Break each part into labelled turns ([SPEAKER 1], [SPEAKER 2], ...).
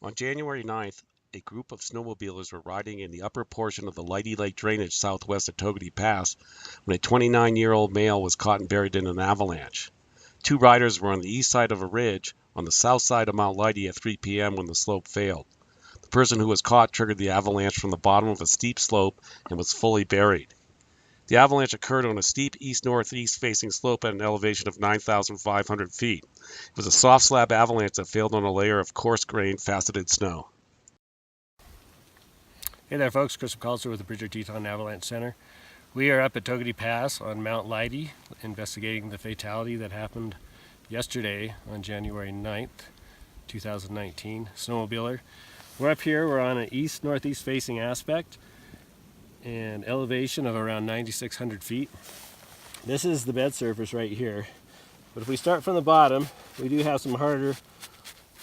[SPEAKER 1] On January 9th, a group of snowmobilers were riding in the upper portion of the Leidy Lake drainage southwest of Fatality Pass when a 29-year-old male was caught and buried in an avalanche. Two riders were on the east side of a ridge on the south side of Mount Leidy at 3 p.m. when the slope failed. The person who was caught triggered the avalanche from the bottom of a steep slope and was fully buried. The avalanche occurred on a steep east-northeast facing slope at an elevation of 9,500 feet. It was a soft slab avalanche that failed on a layer of coarse-grained faceted snow.
[SPEAKER 2] Hey there folks, Chris McCalzer with the Bridger-Teton Avalanche Center. We are up at Fatality Pass on Mount Leidy investigating the fatality that happened yesterday on January 9th, 2019. Snowmobiler. We're up here, we're on an east-northeast facing aspect and elevation of around 9,600 feet. This is the bed surface right here. But if we start from the bottom, we do have some harder,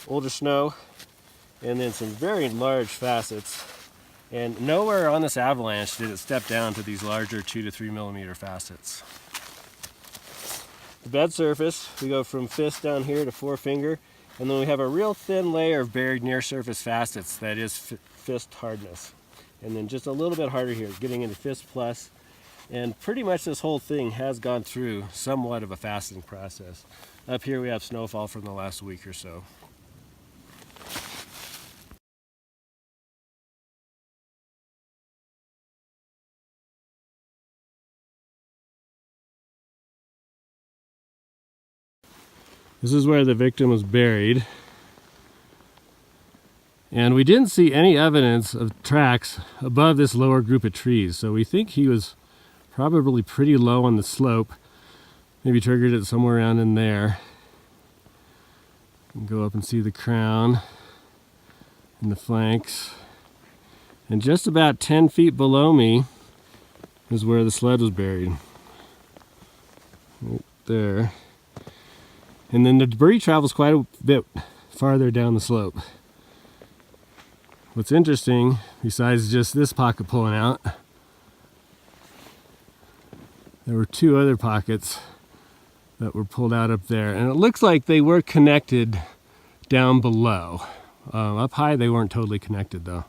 [SPEAKER 2] older snow and then some very large facets. And nowhere on this avalanche did it step down to these larger 2 to 3 millimeter facets. The bed surface, we go from fist down here to forefinger, and then we have a real thin layer of buried near surface facets that is fist hardness. And then just a little bit harder here, getting into fist plus. And pretty much this whole thing has gone through somewhat of a faceting process. Up here we have snowfall from the last week or so. This is where the victim was buried. And we didn't see any evidence of tracks above this lower group of trees. So we think he was probably pretty low on the slope. Maybe triggered it somewhere around in there. And go up and see the crown and the flanks. And just about 10 feet below me is where the sled was buried. Right there. And then the debris travels quite a bit farther down the slope. What's interesting, besides just this pocket pulling out, there were two other pockets that were pulled out up there. And it looks like they were connected down below. Up high, they weren't totally connected though.